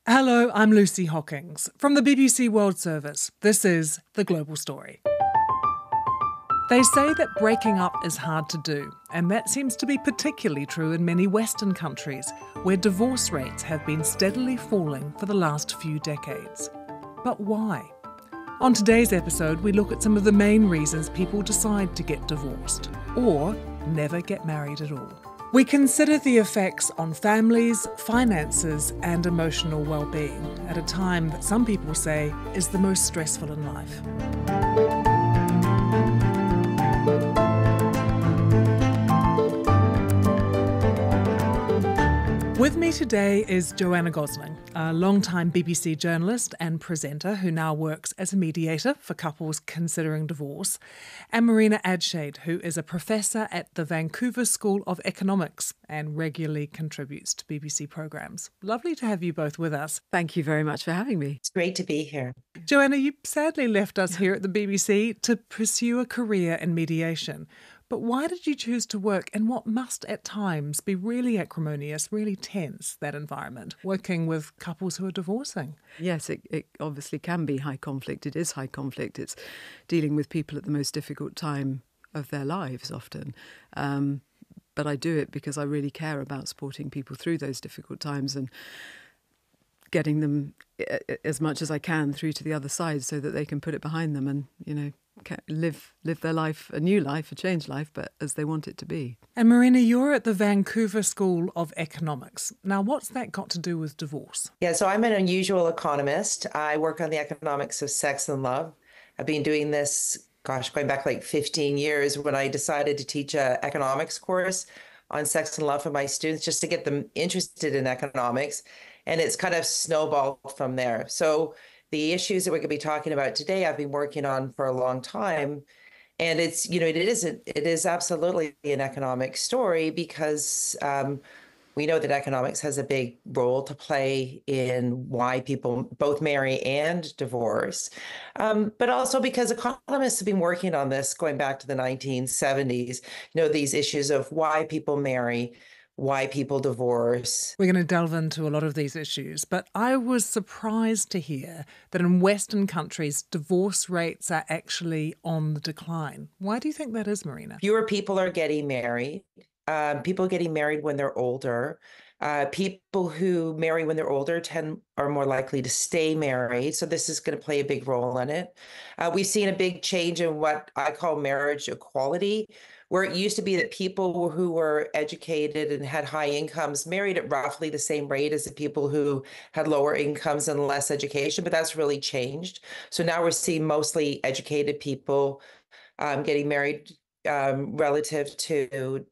Hello, I'm Lucy Hockings. From the BBC World Service, this is The Global Story. They say that breaking up is hard to do, and that seems to be particularly true in many Western countries, where divorce rates have been steadily falling for the last few decades. But why? On today's episode, we look at some of the main reasons people decide to get divorced, or never get married at all. We consider the effects on families, finances, and emotional well-being at a time that some people say is the most stressful in life. With me today is Joanna Gosling, a long-time BBC journalist and presenter who now works as a mediator for couples considering divorce, and Marina Adshade, who is a professor at the Vancouver School of Economics and regularly contributes to BBC programmes. Lovely to have you both with us. Thank you very much for having me. It's great to be here. Joanna, you sadly left us here at the BBC to pursue a career in mediation. But why did you choose to work in what must at times be really acrimonious, really tense, that environment, working with couples who are divorcing? Yes, it obviously can be high conflict. It is high conflict. It's dealing with people at the most difficult time of their lives often. But I do it because I really care about supporting people through those difficult times and getting them as much as I can through to the other side so that they can put it behind them and, live their life, a new life, a changed life, but as they want it to be. And Marina, you're at the Vancouver School of Economics. Now, what's that got to do with divorce? Yeah, so I'm an unusual economist. I work on the economics of sex and love. I've been doing this, going back like 15 years when I decided to teach an economics course on sex and love for my students just to get them interested in economics. And it's kind of snowballed from there. So the issues that we're going to be talking about today, I've been working on for a long time. And it is absolutely an economic story because we know that economics has a big role to play in why people both marry and divorce. But also because economists have been working on this going back to the 1970s, these issues of why people marry, why people divorce. We're going to delve into a lot of these issues, but I was surprised to hear that in Western countries, divorce rates are actually on the decline. Why do you think that is, Marina? Fewer people are getting married. People getting married when they're older. People who marry when they're older are more likely to stay married. So this is going to play a big role in it. We've seen a big change in what I call marriage equality, where it used to be that people who were educated and had high incomes married at roughly the same rate as the people who had lower incomes and less education, but that's really changed. So now we're seeing mostly educated people getting married relative to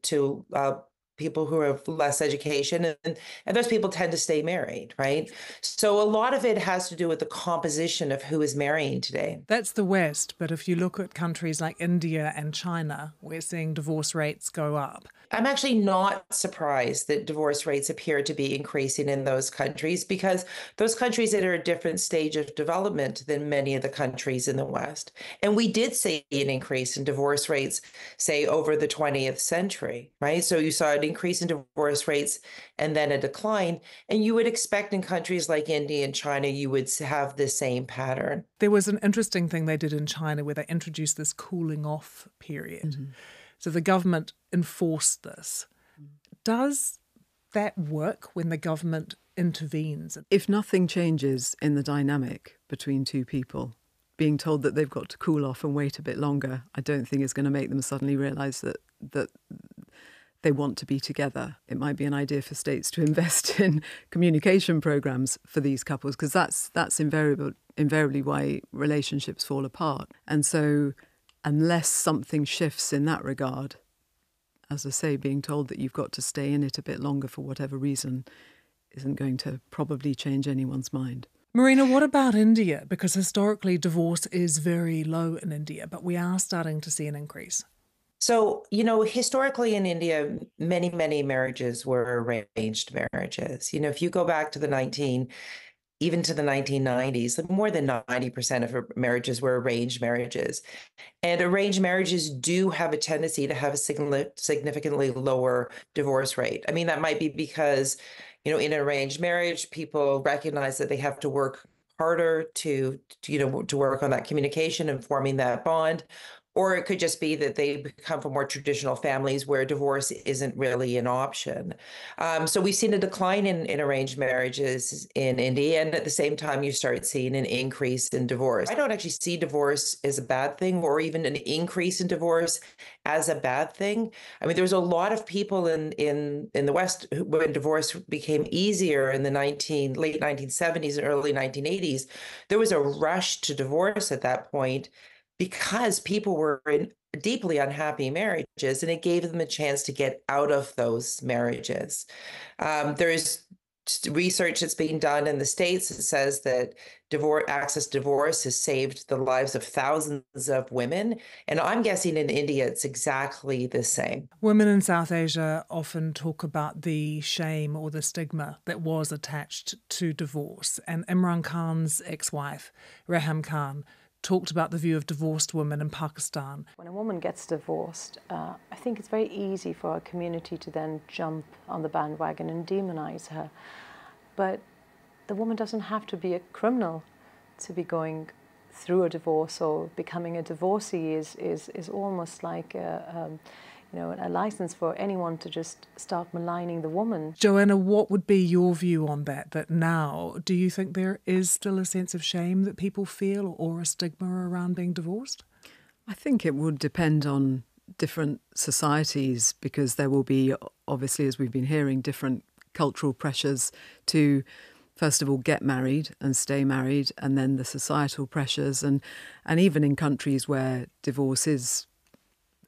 people who have less education, and those people tend to stay married, right? So a lot of it has to do with the composition of who is marrying today. That's the West, but if you look at countries like India and China, we're seeing divorce rates go up. I'm actually not surprised that divorce rates appear to be increasing in those countries because those countries that are at a different stage of development than many of the countries in the West. And we did see an increase in divorce rates, say, over the 20th century, right? So you saw an increase in divorce rates and then a decline. And you would expect in countries like India and China, you would have the same pattern. There was an interesting thing they did in China where they introduced this cooling off period. Mm-hmm. So the government enforced this. Does that work when the government intervenes? If nothing changes in the dynamic between two people, being told that they've got to cool off and wait a bit longer, I don't think is going to make them suddenly realise that they want to be together. It might be an idea for states to invest in communication programmes for these couples, because that's invariably why relationships fall apart. And so unless something shifts in that regard, as I say, being told that you've got to stay in it a bit longer for whatever reason isn't going to probably change anyone's mind. Marina, what about India? Because historically divorce is very low in India, but we are starting to see an increase. So, historically in India, many, many marriages were arranged marriages. If you go back to even to the 1990s, more than 90% of marriages were arranged marriages. And arranged marriages do have a tendency to have a significantly lower divorce rate. I mean, that might be because, In an arranged marriage, people recognize that they have to work harder to work on that communication and forming that bond. Or it could just be that they come from more traditional families where divorce isn't really an option. So we've seen a decline in arranged marriages in India. And at the same time, you start seeing an increase in divorce. I don't actually see divorce as a bad thing, or even an increase in divorce as a bad thing. I mean, there's a lot of people in the West when divorce became easier in the late 1970s and early 1980s. There was a rush to divorce at that point because people were in deeply unhappy marriages, and it gave them a chance to get out of those marriages. There's research that's being done in the States that says that access to divorce has saved the lives of thousands of women. And I'm guessing in India, it's exactly the same. Women in South Asia often talk about the shame or the stigma that was attached to divorce. And Imran Khan's ex-wife, Reham Khan, talked about the view of divorced women in Pakistan. When a woman gets divorced, I think it's very easy for our community to then jump on the bandwagon and demonize her. But the woman doesn't have to be a criminal to be going through a divorce, or becoming a divorcee is almost like a license for anyone to just start maligning the woman. Joanna, what would be your view on that? That now, do you think there is still a sense of shame that people feel, or a stigma around being divorced? I think it would depend on different societies, because there will be, obviously, as we've been hearing, different cultural pressures to, first of all, get married and stay married, and then the societal pressures. And even in countries where divorce is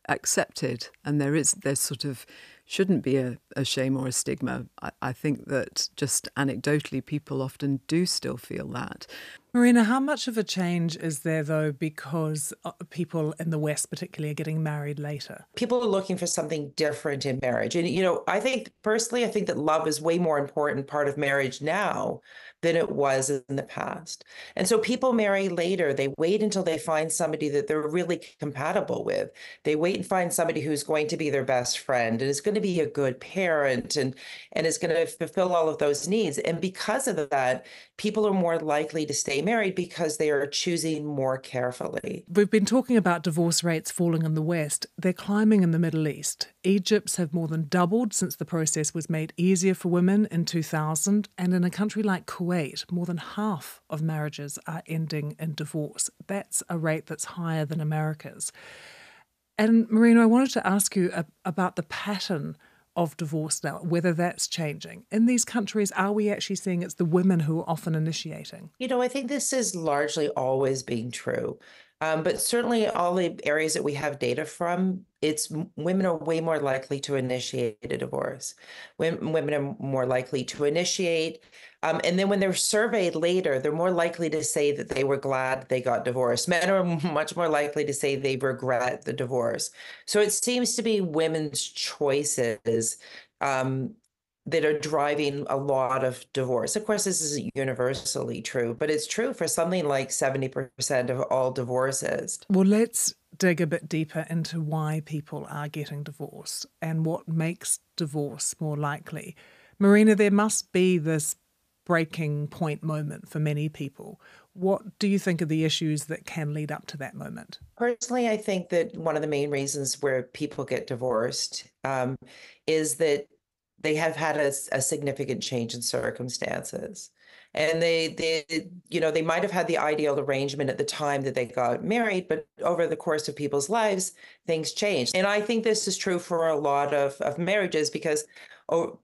accepted and there's sort of shouldn't be a shame or a stigma, I think that just anecdotally people often do still feel that. Marina, how much of a change is there, though, because people in the West particularly are getting married later? People are looking for something different in marriage. And, I think that love is way more important part of marriage now than it was in the past. And so people marry later. They wait until they find somebody that they're really compatible with. They wait and find somebody who's going to be their best friend and is going to be a good parent and is going to fulfill all of those needs. And because of that, people are more likely to stay married because they are choosing more carefully. We've been talking about divorce rates falling in the West. They're climbing in the Middle East. Egypt's have more than doubled since the process was made easier for women in 2000. And in a country like Kuwait, more than half of marriages are ending in divorce. That's a rate that's higher than America's. And Marina, I wanted to ask you about the pattern of divorce now, whether that's changing. In these countries, are we actually seeing it's the women who are often initiating? I think this is largely always being true. But certainly all the areas that we have data from, women are way more likely to initiate a divorce. Women are more likely to initiate. And then when they're surveyed later, they're more likely to say that they were glad they got divorced. Men are much more likely to say they regret the divorce. So it seems to be women's choices that are driving a lot of divorce. Of course, this isn't universally true, but it's true for something like 70% of all divorces. Well, let's dig a bit deeper into why people are getting divorced and what makes divorce more likely. Marina, there must be this breaking point moment for many people. What do you think are the issues that can lead up to that moment? Personally, I think that one of the main reasons where people get divorced is that they have had a significant change in circumstances. And they might have had the ideal arrangement at the time that they got married, but over the course of people's lives, things change. And I think this is true for a lot of marriages because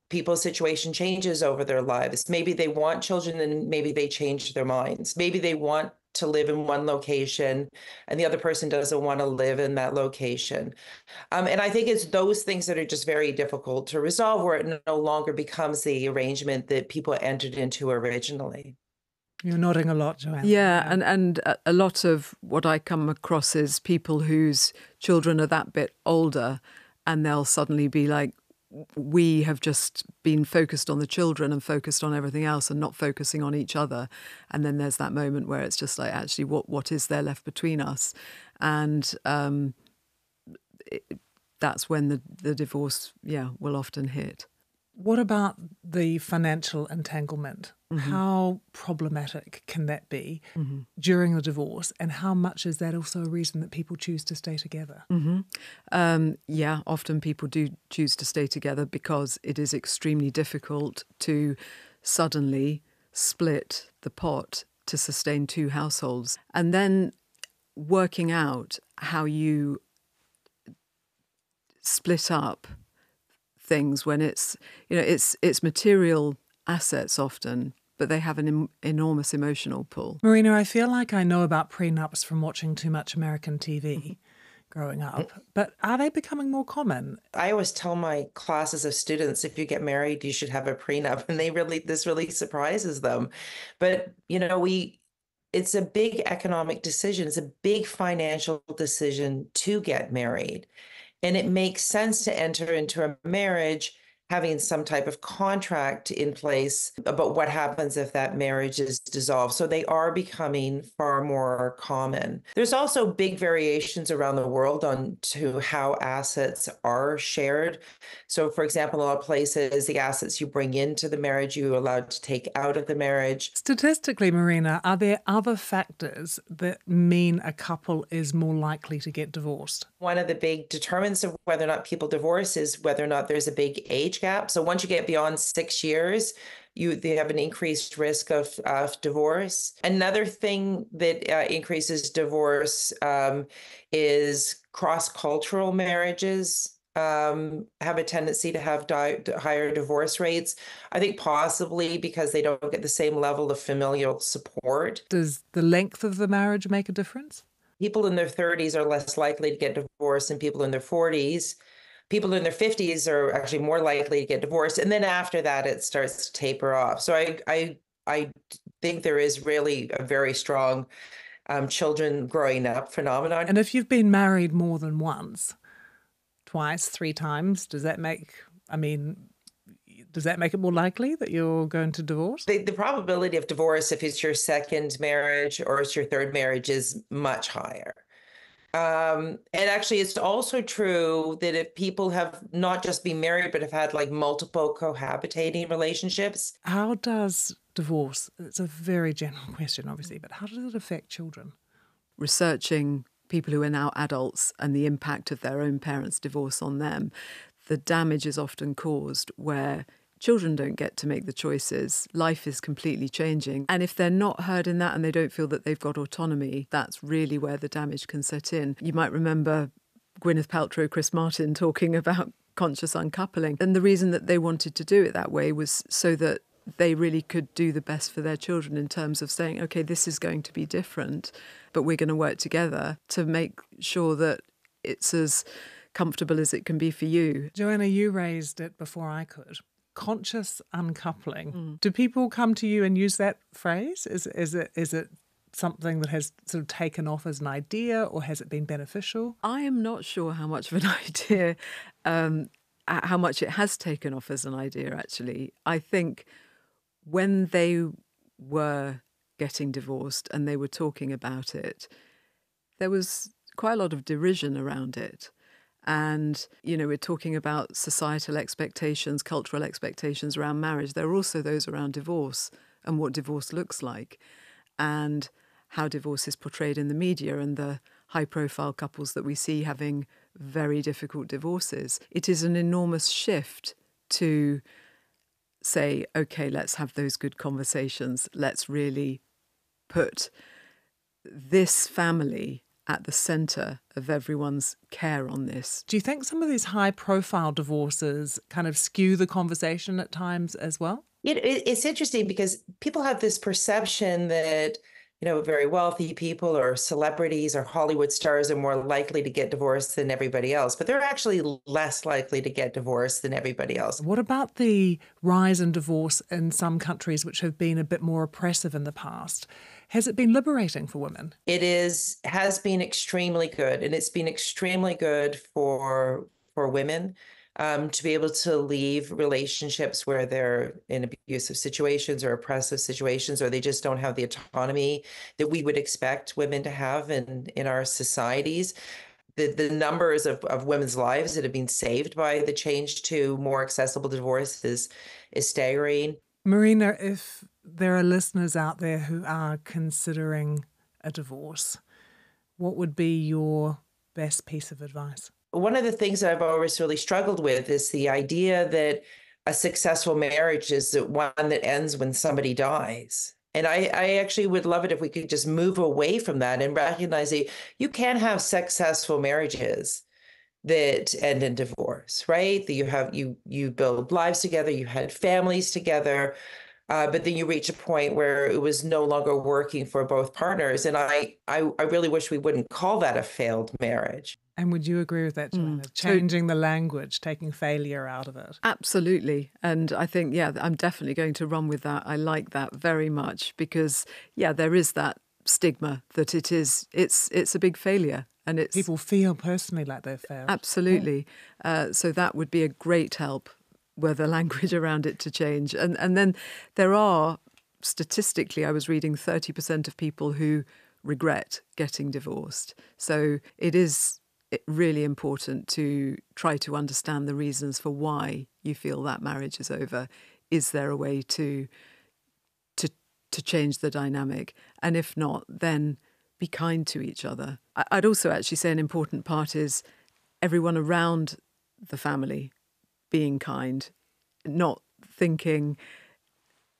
people's situation changes over their lives. Maybe they want children and maybe they change their minds. Maybe they want to live in one location and the other person doesn't want to live in that location. And I think it's those things that are just very difficult to resolve, where it no longer becomes the arrangement that people entered into originally. You're nodding a lot, Joanne. Yeah, and a lot of what I come across is people whose children are that bit older and they'll suddenly be like, we have just been focused on the children and focused on everything else and not focusing on each other. And then there's that moment where it's just like, actually, what is there left between us? And that's when the divorce, will often hit. What about the financial entanglement? How problematic can that be during the divorce? And how much is that also a reason that people choose to stay together? Yeah, often people do choose to stay together because it is extremely difficult to suddenly split the pot to sustain two households. And then working out how you split up things when it's material assets often, but they have an enormous emotional pull. Marina, I feel like I know about prenups from watching too much American TV growing up, but are they becoming more common? I always tell my classes of students, if you get married, you should have a prenup. And this really surprises them. But, it's a big economic decision. It's a big financial decision to get married. And it makes sense to enter into a marriage having some type of contract in place about what happens if that marriage is dissolved. So they are becoming far more common. There's also big variations around the world on to how assets are shared. So for example, in a lot of places, the assets you bring into the marriage, you're allowed to take out of the marriage. Statistically, Marina, are there other factors that mean a couple is more likely to get divorced? One of the big determinants of whether or not people divorce is whether or not there's a big age gap. So once you get beyond 6 years, they have an increased risk of divorce. Another thing that increases divorce is cross-cultural marriages. Have a tendency to have higher divorce rates. I think possibly because they don't get the same level of familial support. Does the length of the marriage make a difference? People in their 30s are less likely to get divorced than people in their 40s. People in their 50s are actually more likely to get divorced. And then after that, it starts to taper off. So I think there is really a very strong children growing up phenomenon. And if you've been married more than once, twice, 3 times, does that make it more likely that you're going to divorce? The probability of divorce, if it's your second marriage or it's your third marriage, is much higher. And actually, it's also true that if people have not just been married, but have had like multiple cohabitating relationships. How does divorce, it's a very general question, obviously, but how does it affect children? Researching people who are now adults and the impact of their own parents' divorce on them, the damage is often caused where children don't get to make the choices. Life is completely changing. And if they're not heard in that and they don't feel that they've got autonomy, that's really where the damage can set in. You might remember Gwyneth Paltrow, Chris Martin talking about conscious uncoupling. And the reason that they wanted to do it that way was so that they really could do the best for their children in terms of saying, okay, this is going to be different, but we're going to work together to make sure that it's as comfortable as it can be for you. Joanna, you raised it before I could. Conscious uncoupling. Do people come to you and use that phrase? Is it something that has sort of taken off as an idea, or has it been beneficial? I am not sure how much of an idea, how much it has taken off as an idea, actually. I think when they were getting divorced and they were talking about it, there was quite a lot of derision around it. And, we're talking about societal expectations, cultural expectations around marriage. There are also those around divorce and what divorce looks like and how divorce is portrayed in the media and the high-profile couples that we see having very difficult divorces. It is an enormous shift to say, okay, let's have those good conversations. Let's really put this family at the centre of everyone's care on this. Do you think some of these high-profile divorces kind of skew the conversation at times as well? It's interesting because people have this perception that, very wealthy people or celebrities or Hollywood stars are more likely to get divorced than everybody else, but they're actually less likely to get divorced than everybody else. What about the rise in divorce in some countries which have been a bit more oppressive in the past? Has it been liberating for women? It has been extremely good, and it's been extremely good for women to be able to leave relationships where they're in abusive situations or oppressive situations, or they just don't have the autonomy that we would expect women to have in our societies. the numbers of women's lives that have been saved by the change to more accessible divorce is staggering. Marina, if there are listeners out there who are considering a divorce, what would be your best piece of advice? One of the things that I've always really struggled with is the idea that a successful marriage is the one that ends when somebody dies. And I actually would love it if we could just move away from that and recognize that you can have successful marriages that end in divorce, right? That you build lives together, you had families together, but then you reach a point where it was no longer working for both partners. And I really wish we wouldn't call that a failed marriage. And would you agree with that, Joanna? Changing the language, taking failure out of it. Absolutely. And I think, I'm definitely going to run with that. I like that very much because, there is that stigma that it's a big failure. And it's people feel personally like they've failed. Absolutely. Yeah. So that would be a great help, were the language around it to change. And then there are, statistically, I was reading 30% of people who regret getting divorced. So it is really important to try to understand the reasons for why you feel that marriage is over. Is there a way to change the dynamic? And if not, then be kind to each other. I'd also actually say an important part is everyone around the family being kind, not thinking...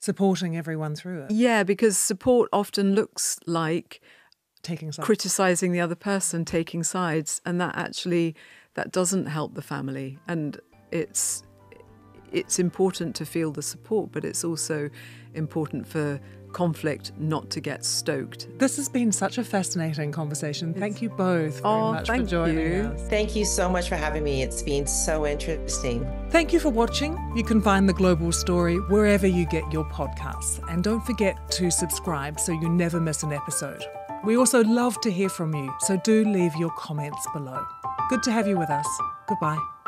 Supporting everyone through it. Yeah, because support often looks like taking sides, criticising the other person, taking sides, and that doesn't help the family. And it's important to feel the support, but it's also important for conflict not to get stoked. This has been such a fascinating conversation. Thank you both very much for joining us. Thank you so much for having me. It's been so interesting. Thank you for watching. You can find The Global Story wherever you get your podcasts. And don't forget to subscribe so you never miss an episode. We also love to hear from you, so do leave your comments below. Good to have you with us. Goodbye.